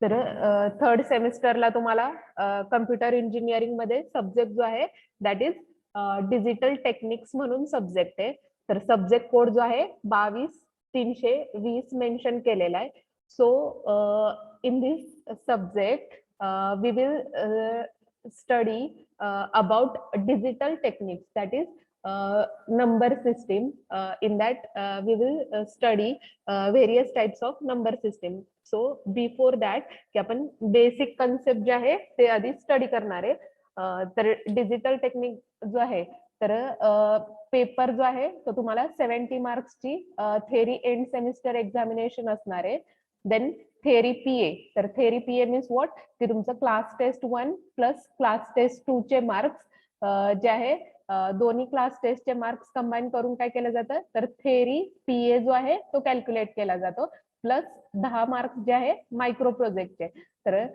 तर थर्ड सेमिस्टरला तुम्हाला computer engineering मध्ये सब्जेक्ट जो आहे दॅट इज डिजिटल टेक्निक्स म्हणून सब्जेक्ट आहे. तर सब्जेक्ट कोड जो आहे 22-320 मेन्शन केलेला आहे. So in this subject we will study about digital techniques that is number system. In that we will study various types of number system. So before that की आपण basic concept जे आहे ते आधी स्टडी करणार आहे. तर डिजिटल टेक्निक जो आहे तर पेपर जो आहे तो तुम्हाला 70 मार्क्सची थेरी एंड सेमिस्टर एक्झामिनेशन असणार आहे. Then theory PA. तर थेरी पीए मीन्स व्हॉट की तुमचं class test 1 plus class test 2 चे मार्क्स जे आहे दोन्ही क्लास टेस्टचे मार्क्स कंबाईन करून काय केलं जातं तर थेरी पीए जो आहे तो कॅल्क्युलेट केला जातो प्लस 10 मार्क्स जे आहे मायक्रो प्रोजेक्टचे. तर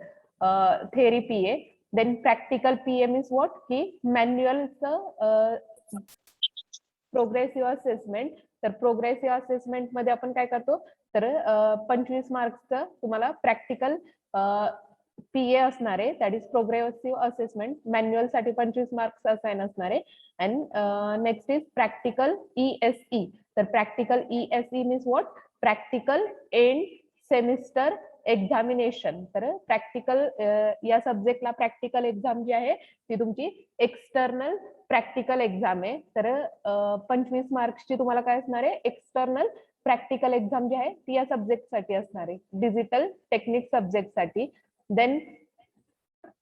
theory PA. Then practical PA means what की मॅन्युअलचं प्रोग्रेसिव्ह असेसमेंट. तर प्रोग्रेसिव्ह असेसमेंट मध्ये आपण काय करतो तर 25 मार्क्सचं तुम्हाला प्रॅक्टिकल पीए असणार आहे that is progressive assessment. Manual साठी 25 मार्क्स असाइन असणार आहे. And next is practical ESE. तर practical ESE means what practical end semester examination. तर प्रॅक्टिकल या सब्जेक्टला प्रॅक्टिकल एक्झाम जी आहे ती तुमची एक्सटर्नल प्रॅक्टिकल एक्झाम आहे. तर 25 मार्क्सची तुम्हाला काय असणार आहे एक्सटर्नल प्रॅक्टिकल एक्झाम जी आहे ती या सब्जेक्टसाठी असणार आहे डिजिटल टेक्निक सब्जेक्टसाठी. देन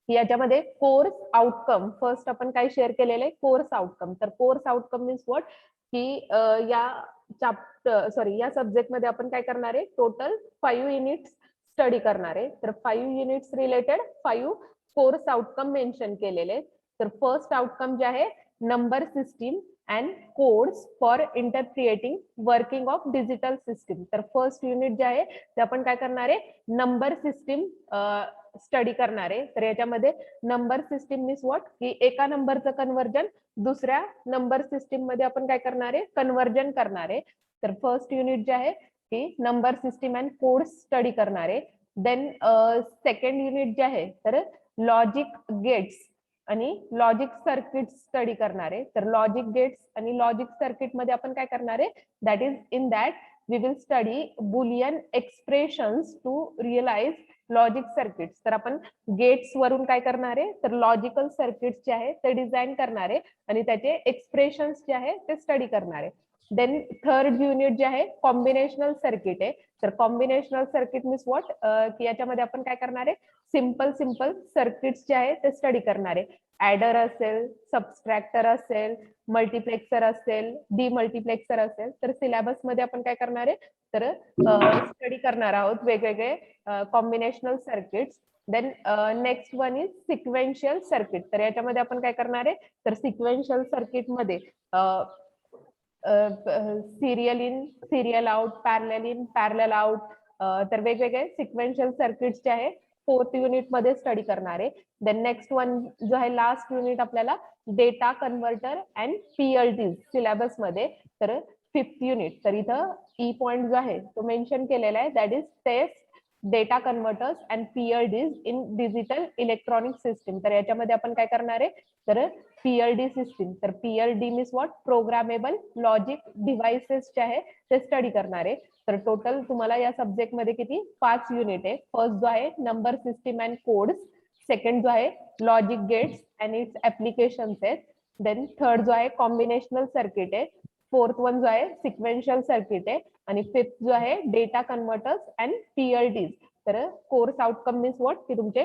याच्यामध्ये कोर्स आउटकम फर्स्ट आपण काय शेअर केलेलं आहे कोर्स आउटकम. तर कोर्स आउटकम मीन्स व्हॉट की या सब्जेक्ट मध्ये आपण काय करणार आहे टोटल 5 युनिट्स स्टडी करणार आहे. तर 5 units related 5 course outcome mention केलेले. तर फर्स्ट आउटकम जे आहे number system and codes for interpreting working of digital system. तर फर्स्ट युनिट जे आहे ते आपण काय करणार आहे नंबर सिस्टीम स्टडी करणार आहे. तर याच्यामध्ये नंबर सिस्टीम मीन्स व्हॉट की एका नंबरचं कन्वर्जन दुसऱ्या नंबर सिस्टीम मध्ये आपण काय करणार आहे कन्वर्जन करणार आहे. तर फर्स्ट युनिट जे आहे की number system and codes study करणार आहे. देन सेकंड युनिट जे आहे तर लॉजिक गेट्स आणि लॉजिक सर्किट स्टडी करणार आहे. तर लॉजिक गेट्स आणि लॉजिक सर्किट मध्ये आपण काय करणार आहे that is in that we will study Boolean expressions to realise logic circuits. तर आपण गेट्स वरून काय करणार आहे तर लॉजिकल सर्किट्स जे आहे ते डिझाईन करणार आहे आणि त्याचे एक्सप्रेशन्स जे आहे ते स्टडी करणार आहे. देन थर्ड युनिट जे आहे कॉम्बिनेशनल सर्किट आहे. तर कॉम्बिनेशनल सर्किट मीन्स व्हॉट की याच्यामध्ये आपण काय करणार आहे सिम्पल सर्किट्स जे आहे ते स्टडी करणार आहे. ऍडर असेल सबस्ट्रॅक्टर असेल मल्टिप्लेक्सर असेल डीमल्टिप्लेक्सर असेल. तर सिलेबस मध्ये आपण काय करणार आहे तर स्टडी करणार आहोत वेगवेगळे combinational circuits. Then next one is sequential circuit. तर याच्यामध्ये आपण काय करणार आहे तर सिक्वेन्शियल सर्किट मध्ये serial in serial out parallel in parallel out. तर वेगवेगळे सिक्वेन्शियल सर्किट्स जे आहे फोर्थ युनिट मध्ये स्टडी करणार आहे. देन नेक्स्ट वन जो आहे लास्ट युनिट आपल्याला data converter and PLD syllabus मध्ये. तर फिफ्थ युनिट. तर इथं ई पॉइंट जो आहे तो मेन्शन केलेला आहे that is test data converters and PLDs in digital electronic system. तर याच्यामध्ये आपण काय करणार आहे तर PLD सिस्टीम. तर PLD means what programmable logic devices जे आहे ते स्टडी करणार आहे. तर टोटल तुम्हाला या सब्जेक्ट मध्ये किती 5 युनिट आहे. फर्स्ट जो आहे number system and codes. Second जो आहे logic gates and its applications आहेत. देन थर्ड जो आहे कॉम्बिनेशनल सर्किट आहे. फोर्थ वन जो आहे सिक्वेन्शियल सर्किट आहे आणि फिफ्थ जो आहे डेटा कन्व्हर्टर्स अँड PLDs. तर कोर्स आउटकम मीन्स व्हॉट की तुमचे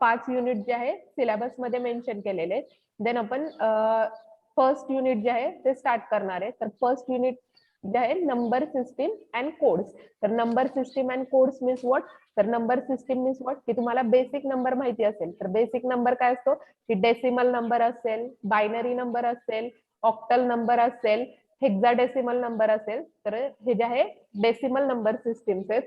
5 युनिट जे आहे सिलेबस मध्ये मेन्शन केलेले आहेत. देन आपण फर्स्ट युनिट जे आहे ते स्टार्ट करणार आहे. तर फर्स्ट युनिट जे आहे नंबर सिस्टीम अँड कोड्स. तर number system and codes means what तर नंबर सिस्टीम मीन्स व्हॉट की तुम्हाला बेसिक नंबर माहिती असेल. तर बेसिक नंबर काय असतो की डेसिमल नंबर असेल बायनरी नंबर असेल ऑक्टल नंबर असेल हेक्साडेसिमल नंबर असेल. तर हे जे आहे डेसिमल नंबर सिस्टीम्स आहेत.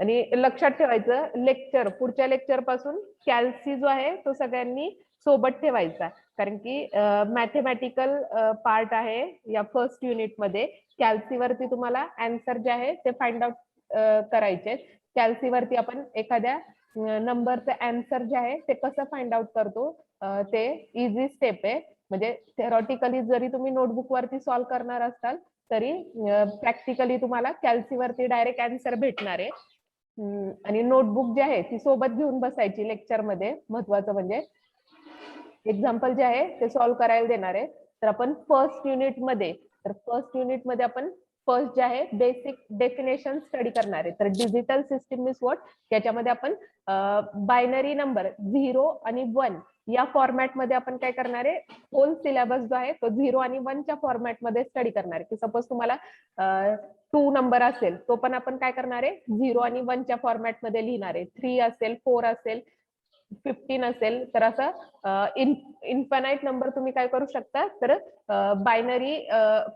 आणि लक्षात ठेवायचं लेक्चर पुढच्या लेक्चर पासून कॅल्सी जो आहे तो सगळ्यांनी सोबत ठेवायचा कारण की मॅथमॅटिकल पार्ट आहे या फर्स्ट युनिट मध्ये. कॅल्सी वरती तुम्हाला आन्सर जे आहे ते फाइंड आउट करायचे. कॅल्सीवरती आपण एखाद्या नंबरचं आन्सर जे आहे ते कसं फाइंड आउट करतो, ते इझी स्टेप आहे. म्हणजे थेरॉटिकली जरी तुम्ही नोटबुक वरती सॉल्व्ह करणार असाल तरी प्रॅक्टिकली तुम्हाला कॅल्सीवरती डायरेक्ट आन्सर भेटणार आहे. आणि नोटबुक जी आहे ती सोबत घेऊन बसायची लेक्चरमध्ये. महत्वाचं म्हणजे एक्झाम्पल जे आहे ते सॉल्व्ह करायला देणार आहे. तर आपण फर्स्ट युनिटमध्ये आपण फर्स्ट जे आहे बेसिक डेफिनेशन स्टडी करणार आहे. तर डिजिटल सिस्टीम मीन्स व्हॉट, याच्यामध्ये आपण बायनरी नंबर 0 आणि 1 या फॉर्मॅटमध्ये आपण काय करणार आहे, होल सिलेबस जो आहे तो 0 आणि 1च्या फॉर्मॅटमध्ये स्टडी करणार आहे. की सपोज तुम्हाला 2 नंबर असेल तो पण आपण काय करणार आहे 0 आणि 1च्या फॉर्मॅटमध्ये लिहिणार आहे. 3 असेल, 4 असेल, 15 असेल, तर असं इन्फानाइट नंबर तुम्ही काय करू शकता, तर बायनरी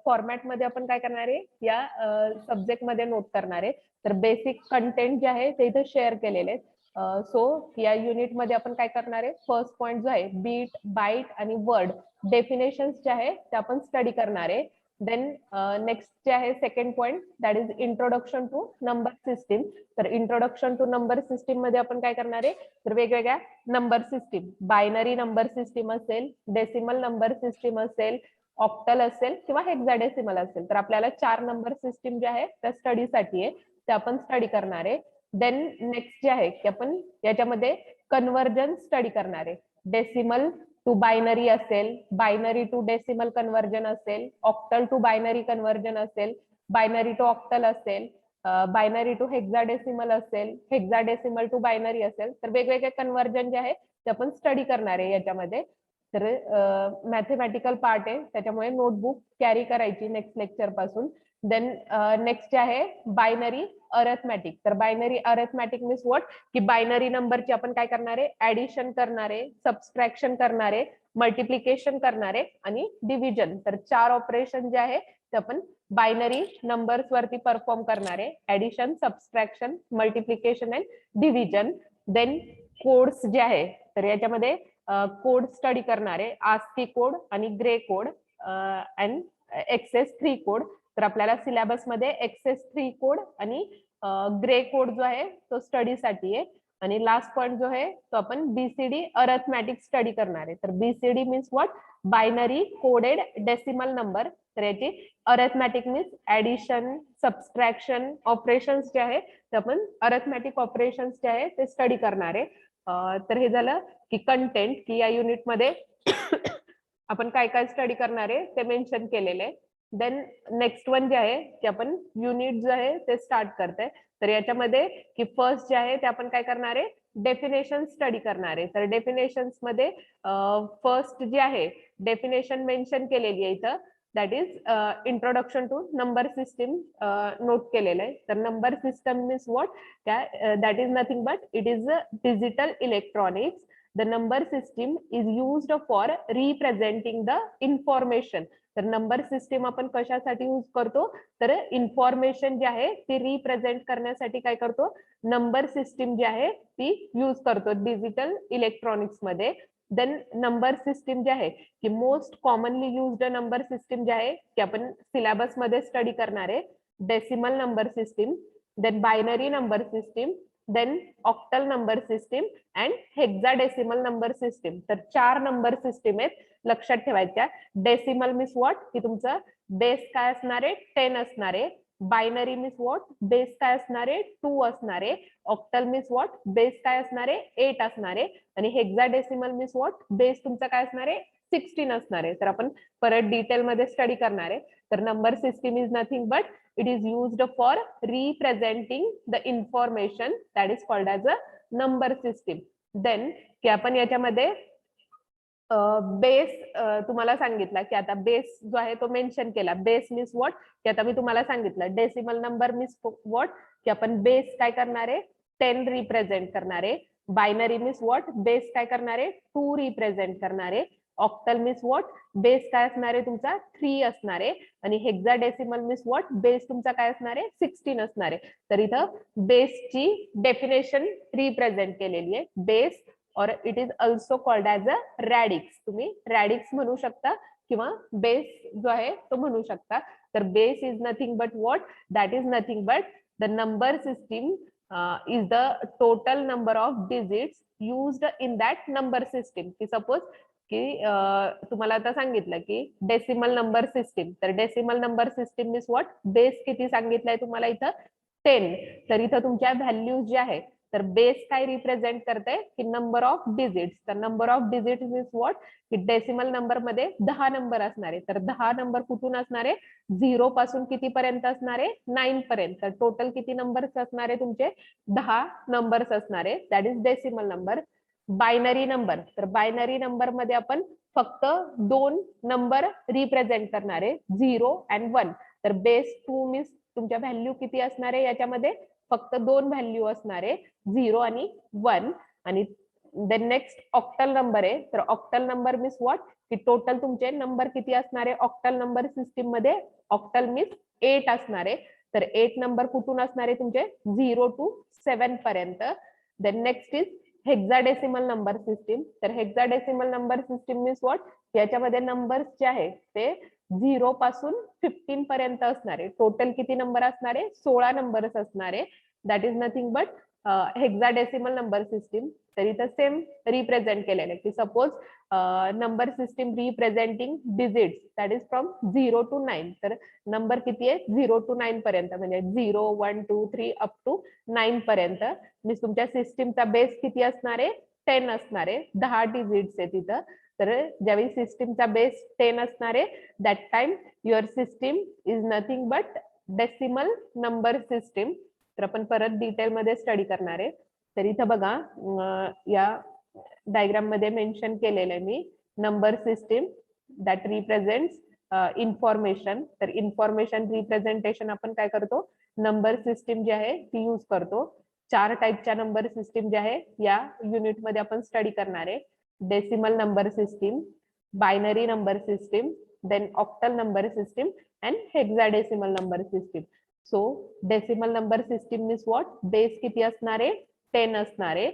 फॉर्मॅटमध्ये आपण काय करणार आहे या सब्जेक्ट मध्ये नोट करणार आहे. तर बेसिक कंटेंट जे आहे ते इथे शेअर केलेले आहेत. सो या युनिट मध्ये आपण काय करणार आहे, फर्स्ट पॉइंट जो आहे बीट, बाईट आणि वर्ड डेफिनेशन्स जे आहे ते आपण स्टडी करणार आहे. देन नेक्स्ट जे आहे second point, that is introduction to number system. तर इंट्रोडक्शन टू नंबर सिस्टीम मध्ये आपण काय करणार आहे, तर वेगवेगळ्या number system, binary number system असेल, डेसिमल नंबर सिस्टीम असेल, ऑक्टल असेल किंवा हेक्साडेसिमल असेल. तर आपल्याला 4 नंबर सिस्टीम जे आहे त्या स्टडीसाठी आहे, ते आपण स्टडी करणार आहे. देन नेक्स्ट जे आहे की आपण याच्यामध्ये कन्व्हर्जन स्टडी करणार आहे. डेसिमल टू बायनरी असेल, बायनरी टू डेसिमल कन्व्हर्जन असेल, ऑक्टल टू बायनरी कन्व्हर्जन असेल, बायनरी टू ऑक्टल असेल, बायनरी टू हेक्साडेसिमल असेल, हेक्साडेसिमल टू बायनरी असेल. तर वेगवेगळे कन्व्हर्जन जे आहे ते आपण स्टडी करणार आहे याच्यामध्ये. तर मॅथमॅटिकल पार्ट आहे, त्याच्यामुळे नोटबुक कॅरी करायची नेक्स्ट लेक्चर पासून. देन नेक्स्ट जे आहे बायनरी अरेथमॅटिक. तर बायनरी अरेथमॅटिक मीन्स व्हॉट, की बायनरी नंबरची आपण काय करणार आहे, ऍडिशन करणार आहे, सबस्ट्रॅक्शन करणार आहे, मल्टिप्लिकेशन करणार आहे आणि डिव्हिजन. तर 4 ऑपरेशन जे आहे ते आपण बायनरी नंबर्स वरती परफॉर्म करणार आहे, addition, subtraction, multiplication and division. Then codes जे आहे, तर याच्यामध्ये कोड स्टडी करणार आहे, आस्की कोड आणि gray code and XS3 code. तर आपल्याला सिलेबस मध्ये XS3 कोड आणि ग्रे कोड जो आहे तो स्टडीसाठी आहे. आणि लास्ट पॉइंट जो आहे तो आपण बीसीडी अरेथमॅटिक स्टडी करणार आहे. तर BCD means what, binary coded decimal number. तर याची अरेथमॅटिक मीन्स ऍडिशन, सबस्ट्रॅक्शन ऑपरेशन्स जे आहे ते आपण अरेथमॅटिक ऑपरेशन्स जे आहे ते स्टडी करणार आहे. तर हे झालं की कंटेंट, की या युनिट मध्ये आपण काय काय स्टडी करणार आहे ते मेन्शन केलेले आहे. देन नेक्स्ट वन जे आहे की आपण युनिट जे आहे ते स्टार्ट करतोय. तर याच्यामध्ये की फर्स्ट जे आहे ते आपण काय करणार आहे, डेफिनेशन स्टडी करणार आहे. तर डेफिनेशन्स मध्ये फर्स्ट जे आहे डेफिनेशन मेन्शन केलेली आहे इथं, that is introduction to number system note केलेलं आहे. तर number system means what, that is nothing but it is a digital electronics. The number system is used for representing the information. तर number system आपण कशासाठी use करतो, तर information जी आहे ती रिप्रेझेंट करण्यासाठी काय करतो, नंबर सिस्टीम जी आहे ती यूज करतो डिजिटल इलेक्ट्रॉनिक्स मध्ये. देन नंबर सिस्टीम जे आहे की most commonly used number system जे आहे की आपण सिलेबस मध्ये स्टडी करणार आहे, decimal number system, then binary number system, then octal number system and hexadecimal number system. तर 4 नंबर सिस्टीम आहेत, लक्षात ठेवायच्या. डेसिमल मीन्स व्हॉट, की तुमचं बेस काय असणार आहे, 10 असणार आहे. बायनरी मीन्स व्हॉट, बेस काय असणार आहे, 2 असणार आहे. ऑक्टल मीन्स व्हॉट, बेस काय असणार आहे, 8 असणार आहे. आणि हेक्साडेसिमल मीन्स व्हॉट, बेस तुमचा काय असणार आहे, 16 असणार आहे. तर आपण परत डिटेल मध्ये स्टडी करणार आहे. तर number system is nothing but it is used for representing the information, that is called as a number system. Then की आपण याच्यामध्ये बेस तुम्हाला सांगितला की आता बेस जो आहे तो मेन्शन केला. बेस मीन्स व्हॉट, की आता मी तुम्हाला सांगितलं डेसिमल नंबर मीन्स व्हॉट, की आपण बेस काय करणार आहे, 10 रिप्रेझेंट करणार आहे. बायनरी मीन्स व्हॉट, बेस काय करणार आहे, 2 रिप्रेझेंट करणार आहे. ऑक्टल मीन्स व्हॉट, बेस काय असणार आहे तुमचा, 3 असणार आहे. आणि हेक्साडेसिमल मीन्स व्हॉट, बेस तुमचा काय असणार आहे, 16 असणार आहे. तर इथं बेसची डेफिनेशन रिप्रेझेंट केलेली आहे. Base or it is also called as a radix. तुम्ही रॅडिक्स म्हणू शकता किंवा बेस जो आहे तो म्हणू शकता. तर base is nothing but what, that is nothing but the number system is the total number of digits used in that number system. की सपोज की तुम्हाला आता सांगितलं की डेसिमल नंबर सिस्टीम, तर decimal number system means what, base किती सांगितलंय तुम्हाला इथं 10. तर इथं तुमच्या व्हॅल्यूज जे आहे, तर बेस काय रिप्रेझेंट करते की नंबर ऑफ डिजिट्स. तर number of digits means what, की डेसिमल नंबर मध्ये 10 नंबर असणार आहे. तर 10 नंबर कुठून असणार आहे, 0 पासून किती पर्यंत असणार आहे, 9 पर्यंत. तर टोटल किती नंबर्स असणार आहे तुमचे, 10 नंबर्स असणार आहे. That is decimal number. Binary number, तर बायनरी नंबर मध्ये आपण फक्त 2 नंबर रिप्रेझेंट करणार आहे, 0 अँड 1. तर बेस 2 मीन्स तुमच्या व्हॅल्यू किती असणार आहे, याच्यामध्ये फक्त 2 व्हॅल्यू असणार आहे, 0 आणि 1. आणि देन नेक्स्ट ऑक्टल नंबर आहे. तर ऑक्टल नंबर मीन्स व्हॉट, की टोटल तुमचे नंबर किती असणार आहे ऑक्टल नंबर सिस्टीम मध्ये, ऑक्टल मीन्स 8 असणार आहे. तर 8 नंबर कुठून असणार आहे तुमचे, 0 to 7 पर्यंत. Then next is hexadecimal number system. तर hexadecimal number system means what, याच्यामध्ये नंबर्स जे आहे ते 0 पासून 15 पर्यंत असणार आहे. टोटल किती नंबर असणार आहे, 16 नंबर्स असणार आहे. That is nothing but hexadecimal number system. तर इथं सेम रिप्रेझेंट केलेलं आहे की suppose number system representing digits, that is from 0 to 9. तर नंबर किती आहे, 0 to 9 पर्यंत, म्हणजे 0, 1, 2, 3 अप टू 9 पर्यंत. मी तुमच्या सिस्टीमचा बेस किती असणार आहे, 10 असणार आहे, 10 डिजिट्स आहे तिथं. तर ज्यावेळी सिस्टीमचा बेस 10 असणार आहे, that time your system is nothing but decimal number system. तर आपण परत डिटेल मध्ये स्टडी करणार आहे. तर इथं बघा या डायग्राम मध्ये मेन्शन केलेलं आहे मी, number system that represents information. तर इन्फॉर्मेशन रिप्रेझेंटेशन आपण काय करतो, नंबर सिस्टीम जी आहे ती यूज करतो. 4 टाईपच्या नंबर सिस्टीम जे आहे या युनिट मध्ये आपण स्टडी करणार आहे. Decimal number system, binary number system, then octal number system and hexadecimal number system. So decimal number system means what, base किती असणार आहे, 10 असणार आहे.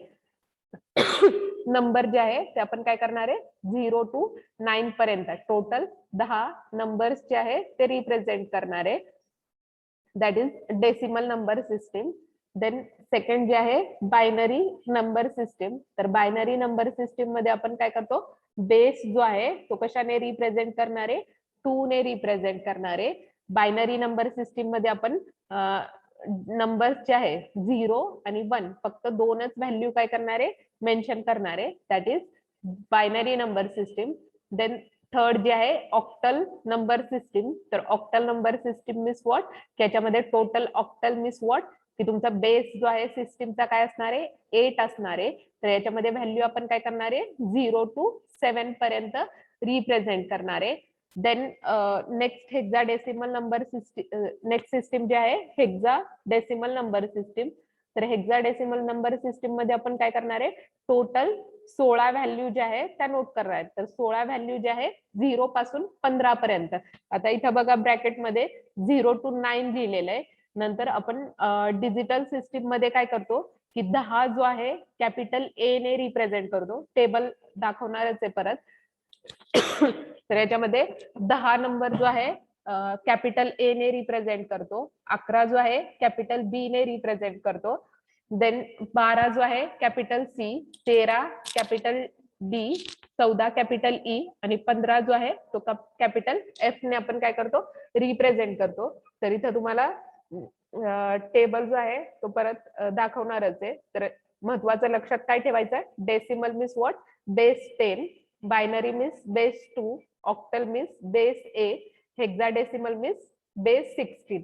नंबर जे आहे ते आपण काय करणार आहे, 0 to 9 पर्यंत टोटल 10 नंबर्स जे आहे ते रिप्रेझेंट करणार आहे. That is decimal number system. Then second जे आहे बायनरी नंबर सिस्टीम. तर बायनरी नंबर सिस्टीम मध्ये आपण काय करतो, बेस जो आहे तो कशाने रिप्रेझेंट करणार आहे, 2 ने रिप्रेझेंट करणार आहे. बायनरी नंबर सिस्टीम मध्ये आपण नंबर्स जे आहे 0 आणि 1 फक्त 2च व्हॅल्यू काय करणार आहे, मेन्शन करणार आहे. That is binary number system. Then third जे आहे ऑक्टल नंबर सिस्टीम. तर octal number system means what, त्याच्यामध्ये टोटल ऑक्टल मीन्स व्हॉट, की तुमचा बेस जो आहे सिस्टीमचा काय असणार आहे, 8 असणार आहे. तर याच्यामध्ये व्हॅल्यू आपण काय करणार आहे, 0 to 7 पर्यंत रिप्रेझेंट करणार आहे. Then next hexadecimal number system, next system जे आहे हेक्साडेसिमल नंबर सिस्टीम. तर हेक्साडेसिमल नंबर सिस्टीम मध्ये आपण काय करणार आहे, टोटल 16 व्हॅल्यू ज्या आहेत त्या नोट करणार आहेत. तर 16 व्हॅल्यू जे आहे 0 पासून 15 पर्यंत. आता इथं बघा ब्रॅकेट मध्ये 0 to 9 लिहिलेलं आहे. नंतर आपण डिजिटल सिस्टीम मध्ये काय करतो की 10 जो आहे कॅपिटल ए ने रिप्रेझेंट करतो. टेबल दाखवणारच आहे परत. तर याच्यामध्ये 10 नंबर जो आहे कॅपिटल ए ने रिप्रेझेंट करतो, 11 जो आहे कॅपिटल बी ने रिप्रेझेंट करतो, देन 12 जो आहे capital C, 13 capital D, 14 capital E आणि 15 जो आहे तो कॅपिटल एफ ने आपण काय करतो, रिप्रेझेंट करतो. तर इथं तुम्हाला टेबल जो आहे तो परत दाखवणारच आहे. तर महत्वाचं लक्षात काय ठेवायचं, decimal means what, base 10, binary means base 2, octal means base 8, hexadecimal means base 16.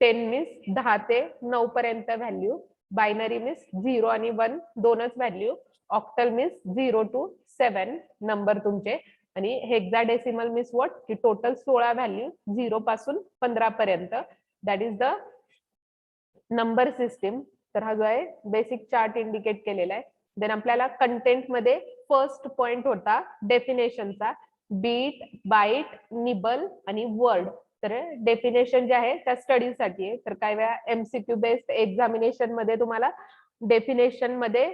10 means 10 ते 9 पर्यंत व्हॅल्यू, बायनरी मीन्स 0 आणि 1 दोनच value, octal means 0 to 7 number तुमचे, आणि हेक्साडेसिमल मीन्स व्हॉट, की टोटल 16 व्हॅल्यू 0 पासून 15 पर्यंत. That is the number system. तर हा जो आहे बेसिक चार्ट इंडिकेट केलेला आहे. देन आपल्याला कंटेंट मध्ये फर्स्ट पॉइंट होता डेफिनेशनचा, बीट, बाईट, निबल आणि वर्ड. तर डेफिनेशन जे आहे त्या स्टडीसाठी आहे. तर काही वेळा एमसीक्यू बेस्ड एक्झामिनेशन मध्ये तुम्हाला डेफिनेशन मध्ये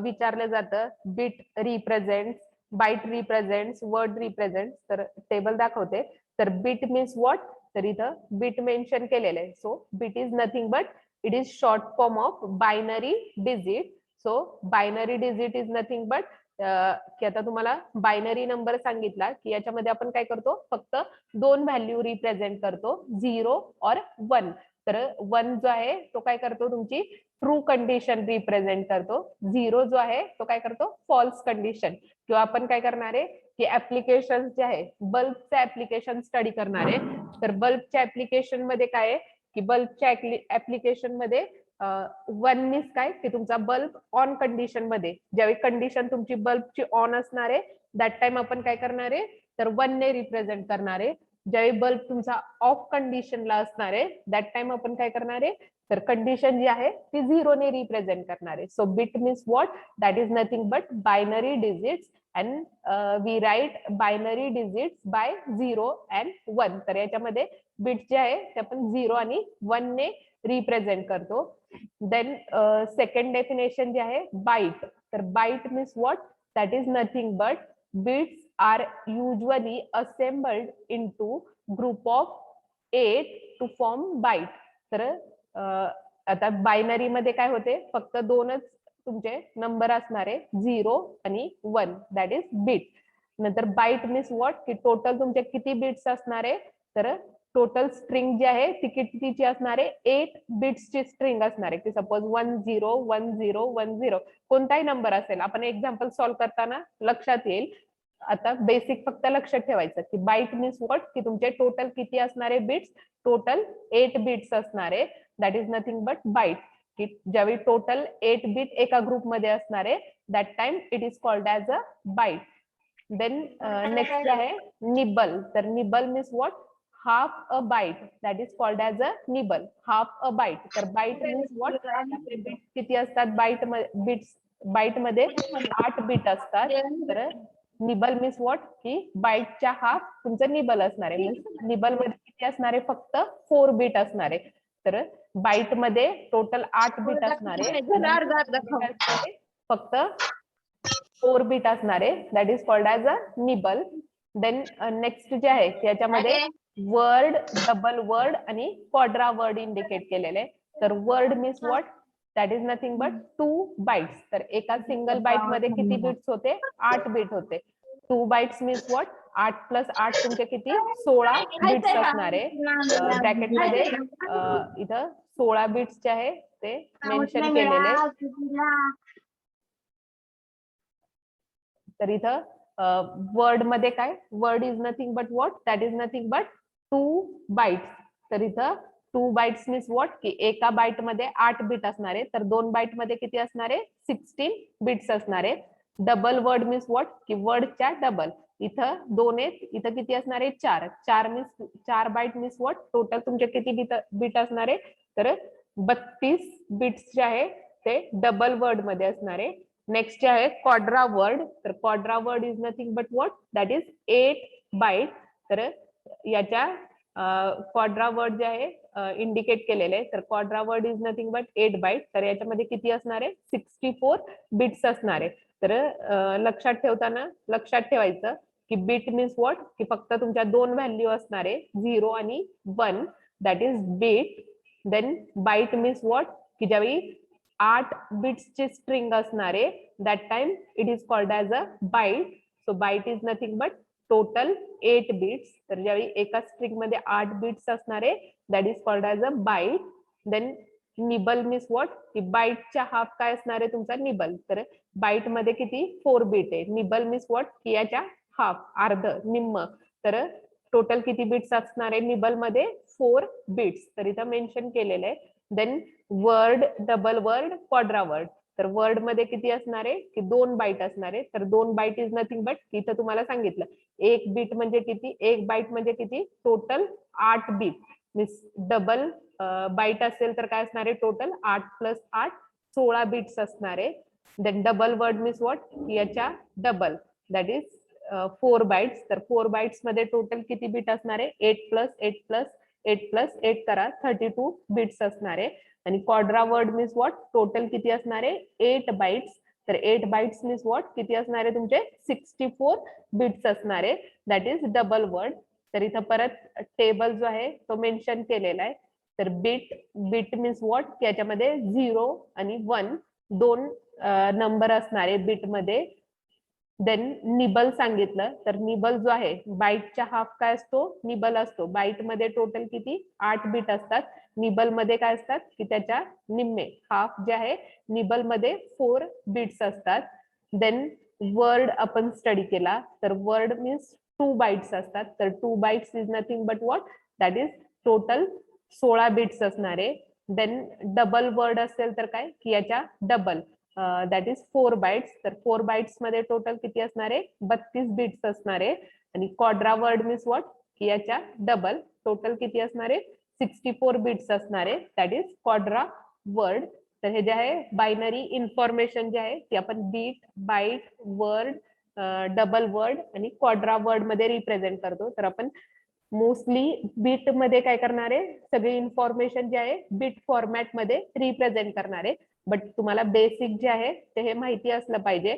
विचारलं जातं, bit represents, byte represents, word represents. तर टेबल दाखवते. तर बीट मीन्स व्हॉट, तर इथं बीट मेन्शन केलेलं आहे. So bit is nothing but it is short form of binary digit. So binary digit is nothing but की आता तुम्हाला बायनरी नंबर सांगितला की याच्यामध्ये आपण काय करतो, फक्त दोन व्हॅल्यू रिप्रेझेंट करतो, 0 और 1. तर 1 जो आहे तो काय करतो, तुमची ट्रू कंडिशन रिप्रेझेंट करतो. 0 जो आहे तो काय करतो, फॉल्स कंडिशन. किंवा आपण काय करणार आहे की ऍप्लिकेशन जे आहे, बल्बचं ऍप्लिकेशन स्टडी करणार आहे. तर बल्बच्या ऍप्लिकेशन मध्ये काय आहे की बल्बच्या ऍप्लिकेशन मध्ये 1 मीन्स काय की तुमचा बल्ब ऑन कंडिशन मध्ये, ज्यावेळी कंडिशन तुमची बल्बची ऑन असणार आहे दॅट टाइम आपण काय करणार आहे तर 1 ने रिप्रेझेंट करणार आहे. ज्यावेळी बल्ब तुमचा ऑफ कंडिशनला असणार आहे दॅट टाइम आपण काय करणार आहे तर कंडिशन जी आहे ती 0 ने रिप्रेझेंट करणार आहे. So bit means what, that is nothing but binary digits and we write binary digits by 0 and 1. तर याच्यामध्ये बिट जे आहे ते आपण 0 आणि 1 ने रिप्रेझेंट करतो. देन सेकंड डेफिनेशन जे आहे बाईट. तर byte means what, that is nothing but bits are usually assembled into group of 8 to form byte. तर आता बायनरी मध्ये काय होते, फक्त दोनच तुमचे नंबर असणार आहे, 0 आणि 1, दॅट इज बिट. नंतर बाईट मीन्स व्हॉट की टोटल तुमचे किती बिट्स असणार आहे, तर टोटल स्ट्रिंग जी आहे ती कितीची असणार आहे, 8 बिट्सची स्ट्रिंग असणार आहे. की सपोज 1 0 1 0 1 0 कोणताही नंबर असेल, आपण एक्झाम्पल सॉल्व्ह करताना लक्षात येईल. आता बेसिक फक्त लक्षात ठेवायचं की बाईट मीन्स व्हॉट की तुमचे टोटल किती असणारे बिट्स, टोटल 8 बिट्स असणारे, that is nothing but byte. की ज्यावेळी टोटल 8 बिट एका ग्रुपमध्ये असणार आहे that time it is called as a byte. Then next आहे निबल. तर nibble means what, half a byte, that is called as a nibble, half a byte. तर byte means what, आपले bit किती असतात बिट्स बाईट मध्ये 8 bit असतात. तर nibble means what की बाईटच्या हाफ तुमचं निबल असणार आहे. निबल मध्ये किती असणार आहे, फक्त 4 बिट असणार आहे. तर बाईट मध्ये टोटल 8 बिट असणार आहे, फक्त 4 बिट असणार आहे, that is called as a nibble. Then next जे आहे त्याच्यामध्ये वर्ड, डबल वर्ड आणि क्वाड्रा वर्ड इंडिकेट केलेले आहे. तर word means what, that is nothing but 2 bytes. तर एका सिंगल बाईट मध्ये किती बिट्स होते, 8 बिट होते. 2 बाइट्स मीन्स व्हॉट, 8 प्लस 8 तुमचे किती, 16 बिट्स असणार आहे. ब्रॅकेटमध्ये इथं 16 बिट्स जे आहे ते मेन्शन केलेले. तर इथं वर्ड मध्ये काय, word is nothing but what, that is nothing but 2 bytes. तर इथं 2 बाइट्स मीन्स व्हॉट की एका बाईट मध्ये 8 बिट असणार आहे, तर 2 बाईट मध्ये किती असणार आहे, 16 बिट्स असणार आहे. डबल वर्ड मीन्स व्हॉट की वर्डच्या डबल, इथं 2 आहेत, इथं किती असणार आहे, 4. 4 means 4 byte means what, total तुमचे किती बिट असणार आहे, तर 32 बिट्स जे आहे ते डबल वर्ड मध्ये असणार आहे. नेक्स्ट जे आहे क्वाड्रा वर्ड. तर quadra word is nothing but what, that is 8 byte. तर याच्या क्वाड्रा वर्ड जे आहे इंडिकेट केलेले आहे. तर quadra word is nothing but 8 byte. तर याच्यामध्ये किती असणार आहे, 64 बिट्स असणार आहे. तर लक्षात ठेवताना लक्षात ठेवायचं की बिट मीन्स व्हॉट की फक्त तुमच्या 2 व्हॅल्यू असणार आहे, 0 आणि 1, that is bit. Then byte means what की ज्यावेळी 8 बिट्सची स्ट्रिंग असणार आहे that time it is called as a byte. So byte is nothing but total 8 bits. तर ज्यावेळी एका स्ट्रिंग मध्ये 8 बिट्स असणार आहे that is called as a byte. Then nibble means what की बाईटच्या हाफ काय असणार आहे तुमचा, निबल. तर बाईट मध्ये किती, 4 बिट आहे. निबल मीन्स व्हॉट की याच्या हाफ, अर्ध, निम्म. तर टोटल किती बिट्स असणार आहे निबल मध्ये, 4 बिट्स. तर इथं मेन्शन केलेलं आहे. Then word, double word, quadra word. तर वर्ड मध्ये किती असणार आहे की 2 बाईट असणार आहे. तर 2 बाईट इज नथिंग बट, इथं तुम्हाला सांगितलं 1 बीट म्हणजे किती, 1 बाईट म्हणजे किती, total 8 bit. Means double byte असेल तर काय असणार आहे, टोटल 8 प्लस 8 16 बिट्स असणार आहे. Then double word means what, याच्या डबल, दॅट इज 4 बाईट्स. तर 4 बाईट्स मध्ये टोटल किती बिट असणार आहे, 8 प्लस 8 प्लस 8 प्लस 8 करा, 32 बिट्स असणार आहे. आणि quadra word means what, total किती असणार आहे, 8 बाईट्स. तर 8 बाईट्स मीन्स व्हॉट किती असणार आहे तुमचे, 64 बिट्स असणार आहे, दॅट इज डबल वर्ड. तर इथं परत टेबल जो आहे तो मेन्शन केलेला आहे. तर बिट मीन्स व्हॉट, की याच्यामध्ये 0 आणि 1 दोन नंबर असणारे बिट मध्ये. देन निबल सांगितलं, तर निबल जो आहे बाईटच्या हाफ काय असतो, निबल असतो. बाईट मध्ये टोटल किती 8 बिट असतात, निबल मध्ये काय असतात की त्याच्या निम्मे हाफ जे आहे निबल मध्ये 4 बिट्स असतात. देन वर्ड आपण स्टडी केला, तर वर्ड मीन्स 2 बाईट्स असतात. तर 2 bytes is nothing but what, that is total 16 bits असणारे. देन डबल वर्ड असेल तर काय की याच्या डबल, दॅट इज 4 बाइट्स. तर 4 बाइट्स मध्ये टोटल किती असणारे 32 बिट्स असणारे. आणि क्वाड्रा वर्ड मीन्स व्हॉट, की याच्या डबल टोटल किती असणारे 64 बिट्स असणारे, दॅट इज क्वाड्रा वर्ड. तर हे जे आहे बायनरी इन्फॉर्मेशन जे आहे ती आपण bit, byte, word, double word आणि क्वाड्रा वर्ड मध्ये रिप्रेझेंट करतो. तर आपण मोस्टली बीट मध्ये काय करणार आहे, सगळी इन्फॉर्मेशन जे आहे बीट फॉर्मॅट मध्ये रिप्रेझेंट करणार आहे. बट तुम्हाला बेसिक जे आहे ते हे माहिती असलं पाहिजे.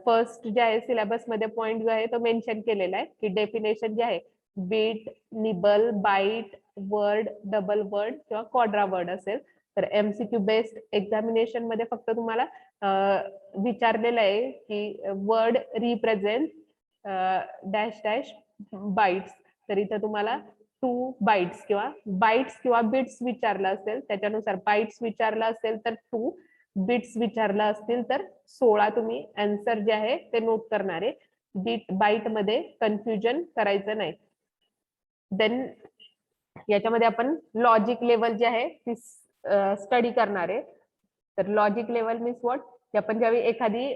फर्स्ट जे आहे सिलेबस मध्ये पॉइंट जो आहे तो मेन्शन केलेला आहे की डेफिनेशन जे आहे bit, nibble, byte, word, double word किंवा क्वाड्रा वर्ड असेल. तर एमसीक्यू बेस्ड एक्झामिनेशन मध्ये फक्त तुम्हाला विचारलेलं आहे की word represent dash dash bytes. तर इथं तुम्हाला 2 बाईट्स किंवा बिट्स विचारलं असेल, त्याच्यानुसार बाईट्स विचारलं असेल तर 2, बिट्स विचारलं असतील तर 16 तुम्ही आन्सर जे आहे ते नोट करणारे. बीट बाईट मध्ये कन्फ्युजन करायचं नाही. देन याच्यामध्ये आपण लॉजिक लेवल जे आहे ती स्टडी करणार आहे. तर लॉजिक लेवल मीन्स व्हॉट, की आपण ज्यावेळी एखादी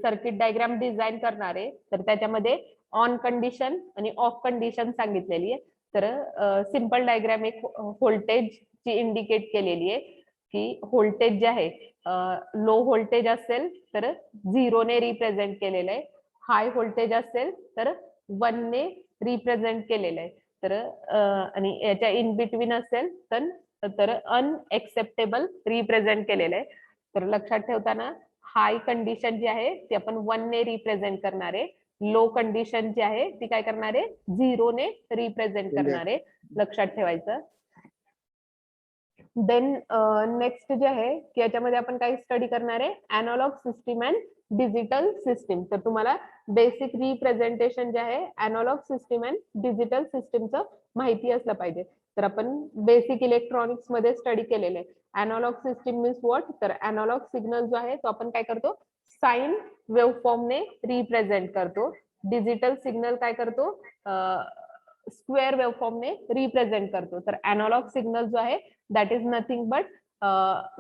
सर्किट डायग्राम डिझाईन करणार आहे तर त्याच्यामध्ये ऑन कंडिशन आणि ऑफ कंडिशन सांगितलेली आहे. तर सिंपल डायग्राम एक व्होल्टेजची इंडिकेट केलेली आहे की व्होल्टेज जे आहे लो व्होल्टेज असेल तर 0 ने रिप्रेझेंट केलेलं आहे, हाय व्होल्टेज असेल तर 1 ने रिप्रेझेंट केलेलं आहे. तर आणि याच्या इन बिटवीन असेल तर अनएक्सेप्टेबल रिप्रेझेंट केलेलं आहे. तर लक्षात ठेवताना हाय कंडिशन जी आहे ती आपण 1 ने रिप्रेझेंट करणार आहे, लो कंडिशन जी आहे ती काय करणार आहे 0 ने रिप्रेझेंट करणार आहे, लक्षात ठेवायचं. देन नेक्स्ट जे आहे की याच्यामध्ये आपण काय स्टडी करणार आहे, analog system and digital system. तर तुम्हाला बेसिक रिप्रेझेंटेशन जे आहे अॅनालॉग सिस्टीम अँड डिजिटल सिस्टीमचं माहिती असलं पाहिजे. तर आपण बेसिक इलेक्ट्रॉनिक्स मध्ये स्टडी केलेलं आहे. अॅनालॉग सिस्टीम मीन्स व्हॉट, तर अॅनालॉग सिग्नल जो आहे तो आपण काय करतो साइन वेव्हफॉर्म ने रिप्रेझेंट करतो. डिजिटल सिग्नल काय करतो स्क्वेअर वेव्हफॉर्म ने रिप्रेझेंट करतो. तर अॅनालॉग सिग्नल जो आहे that is nothing but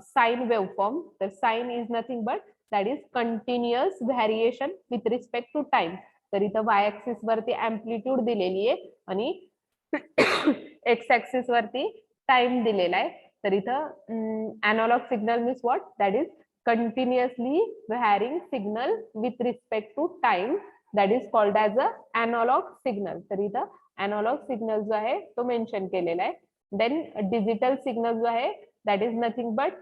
sine waveform. The sine is nothing but that is continuous variation with respect to time. तर इथं y axis वरती amplitude दिलेली आहे आणि x axis वरती टाइम दिलेला आहे. तर इथं analog signal means what, that is continuously varying signal with respect to time, that is called as a analog signal. तर इथं analog signal जो आहे तो मेन्शन केलेला आहे. देन डिजिटल सिग्नल जो आहे that is nothing but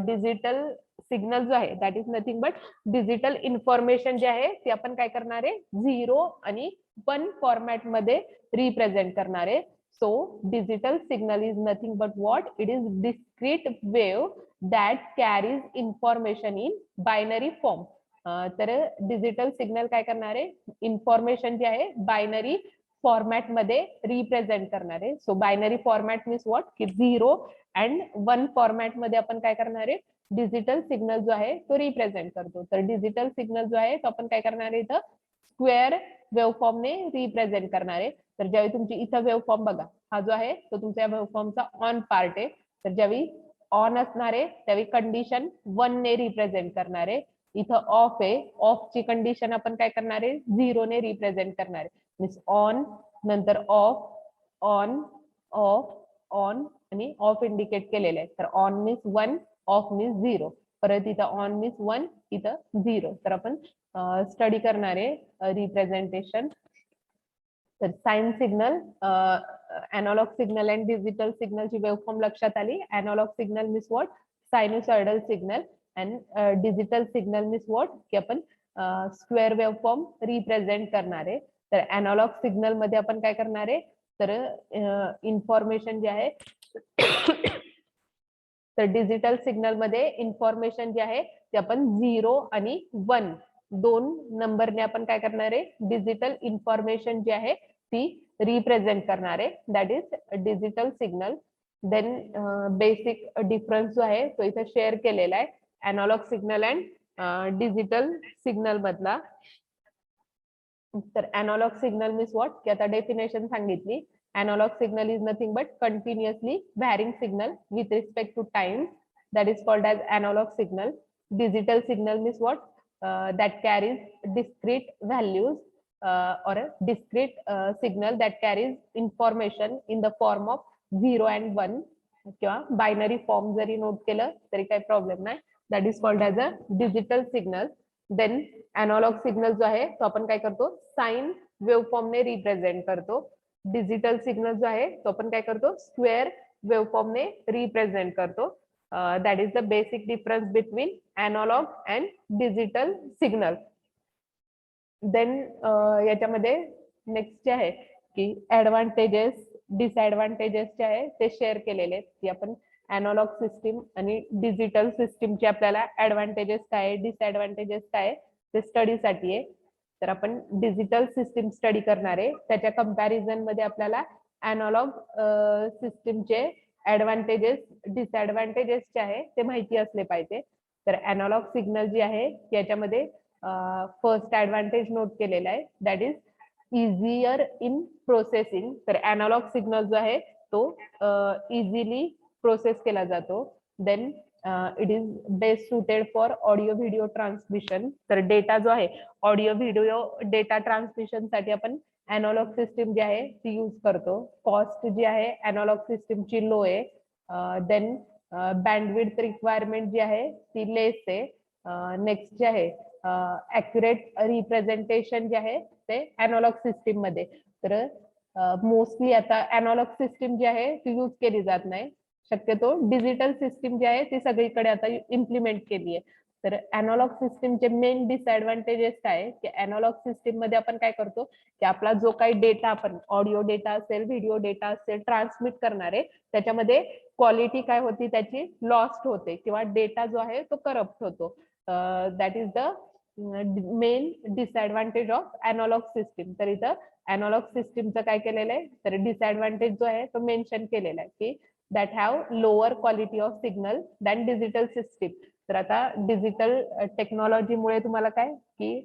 digital signal जो आहे that is nothing but digital information जे आहे ते आपण काय करणार आहे 0 आणि 1 फॉर्मॅट मध्ये रिप्रेझेंट करणार आहे. So digital signal is nothing but what, it is discrete wave that carries information in binary form. तर डिजिटल सिग्नल काय करणार आहे इन्फॉर्मेशन जे आहे बायनरी फॉर्मॅट मध्ये रिप्रेझेंट करणार आहे. So binary format means what, की 0 अँड 1 फॉर्मॅट मध्ये आपण काय करणार आहे डिजिटल सिग्नल जो आहे तो रिप्रेझेंट करतो. तर डिजिटल सिग्नल जो आहे तो आपण काय करणार आहे इथं स्क्वेअर वेव्हफॉर्म ने रिप्रेझेंट करणार आहे. तर ज्यावेळी तुमची इथं वेव्हफॉर्म बघा हा जो आहे तो तुमच्या वेव्हफॉर्मचा ऑन पार्ट आहे. तर ज्यावेळी ऑन असणार आहे त्यावेळी कंडिशन 1 ने रिप्रेझेंट करणार आहे. इथं ऑफ आहे, ऑफची कंडिशन आपण काय करणार आहे 0 ने रिप्रेझेंट करणार आहे. मीन्स ऑन नंतर ऑफ, ऑन ऑफ ऑन आणि ऑफ इंडिकेट केलेलं आहे. तर ऑन मीन्स 1, ऑफ मीन्स 0, परत इथं ऑन मीन्स 1, इथं 0. तर आपण स्टडी करणार आहे रिप्रेझेंटेशन. तर sine signal, analog signal and digital सिग्नलची वेव्हफॉर्म लक्षात आली. Analog signal means what sinusoidal signal and digital signal means what, की आपण स्क्वेअर वेव्हफॉर्म रिप्रेझेंट करणार आहे. तर अॅनालॉग सिग्नल मध्ये आपण काय करणार आहे तर इन्फॉर्मेशन जे आहे तर डिजिटल सिग्नल मध्ये इन्फॉर्मेशन जे आहे ते आपण 0 आणि 1 दोन नंबरने आपण काय करणार आहे डिजिटल इन्फॉर्मेशन जी आहे ती रिप्रेझेंट करणार आहे that is digital signal. Then basic difference जो आहे तो इथे शेअर केलेला आहे analog signal and digital signal मधला. तर अॅनालॉग सिग्नल मीन्स व्हॉट की आता डेफिनेशन सांगितली. Analog signal is nothing but continuously varying signal with respect to time, that is called as analog signal. Digital signal means what? That carries discrete values or a discrete signal that carries information in the form of 0 and 1 किंवा binary form जरी note केलं तरी काही problem नाही. That is called as a digital signal. Then analog signal जो आहे तो आपण काय करतो साइन वेव्ह फॉर्मने रिप्रेझेंट करतो. डिजिटल सिग्नल जो आहे तो आपण काय करतो स्क्वेअर वेव्हफॉर्मने रिप्रेझेंट करतो. That is the basic difference between analog and digital signal. Then याच्यामध्ये नेक्स्ट जे आहे की ऍडव्हान्टेजेस डिसएडव्हान्टेजेस जे आहे ते शेअर केलेले आहेत की आपण अॅनालॉग सिस्टीम आणि डिजिटल सिस्टीमचे आपल्याला ऍडव्हान्टेजेस काय डिसएडव्हान्टेजेस काय ते स्टडीसाठी आहे. तर आपण डिजिटल सिस्टीम स्टडी करणार आहे त्याच्या कंपॅरिझन मध्ये आपल्याला अॅनालॉग सिस्टीमचे ऍडव्हान्टेजेस डिसएडव्हान्टेजेस जे आहे ते माहिती असले पाहिजे. तर अॅनालॉग सिग्नल जी आहे याच्यामध्ये फर्स्ट ऍडव्हान्टेज नोट केलेला आहे that is easier in processing. तर अॅनालॉग सिग्नल जो आहे तो इझिली प्रोसेस केला जातो. Then it is best suited for audio video transmission. तर डेटा जो आहे ऑडिओ व्हिडिओ डेटा ट्रान्समिशन साठी आपण अॅनालॉग सिस्टीम जी आहे ती यूज करतो. कॉस्ट जी आहे अॅनालॉग सिस्टीमची लो आहे. देन बँडविड्थ रिक्वायरमेंट जी आहे ती लेस आहे. नेक्स्ट जे आहे ऍक्युरेट रिप्रेझेंटेशन जे आहे ते अॅनालॉग सिस्टीम मध्ये. तर मोस्टली आता अॅनालॉग सिस्टीम जी आहे ती यूज केली जात नाही. शक्यतो डिजिटल सिस्टीम जी आहे ती सगळीकडे आता इम्प्लिमेंट केली आहे. तर अॅनालॉग सिस्टीमचे मेन डिसएडव्हान्टेजेस काय की अॅनालॉग सिस्टीम मध्ये आपण काय करतो की आपला जो काही डेटा आपण ऑडिओ डेटा असेल व्हिडिओ डेटा असेल ट्रान्समिट करणार आहे त्याच्यामध्ये क्वालिटी काय होती त्याची लॉस्ट होते किंवा डेटा जो आहे तो करप्ट होतो. That is the main disadvantage of analog system. तर इथं अॅनालॉग सिस्टीमचं काय केलेलं आहे तर डिसएडव्हान्टेज जो आहे तो मेन्शन केलेला आहे की that have lower quality of signal than digital system. तर आता डिजिटल टेक्नॉलॉजीमुळे तुम्हाला काय की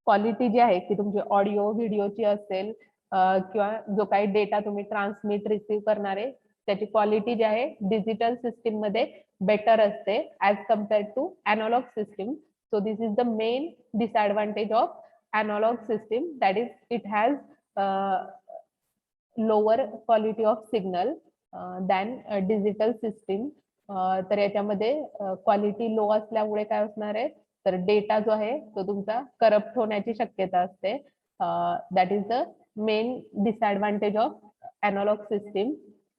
क्वालिटी जी आहे की तुमची ऑडिओ व्हिडिओची असेल किंवा जो काही डेटा तुम्ही ट्रान्समिट रिसीव्ह करणार आहे त्याची क्वालिटी जी आहे डिजिटल सिस्टीम मध्ये बेटर असते as compared to analog system. So this is the main disadvantage of analog system that is it has lower quality of signal than digital system. तर याच्यामध्ये quality low असल्यामुळे काय असणार आहे तर डेटा जो आहे तो तुमचा करप्ट होण्याची शक्यता असते. That is the main disadvantage of analog system.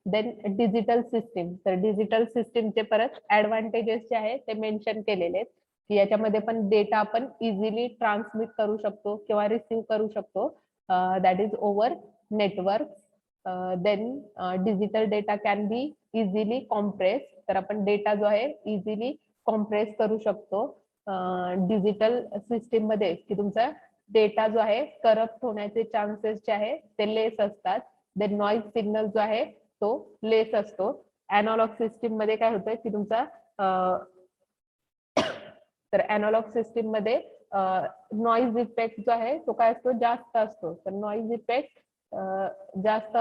Then digital system. तर डिजिटल सिस्टीमचे परत ऍडव्हान्टेजेस जे आहे ते मेन्शन केलेले आहेत की याच्यामध्ये पण डेटा आपण इझिली ट्रान्समिट करू शकतो किंवा रिसीव्ह करू शकतो. That is over network. Then digital data can be easily compress. तर आपण डेटा जो आहे इझिली कॉम्प्रेस करू शकतो डिजिटल सिस्टीम मध्ये की तुमचा डेटा जो आहे करप्ट होण्याचे चान्सेस जे आहे ते लेस असतात. देन नॉइज सिग्नल जो आहे तो लेस असतो. अॅनालॉग सिस्टीम मध्ये काय होतं की तुमचा तर अॅनालॉग सिस्टीम मध्ये नॉइज इफेक्ट जो आहे तो काय असतो जास्त असतो. तर नॉइज इफेक्ट जास्त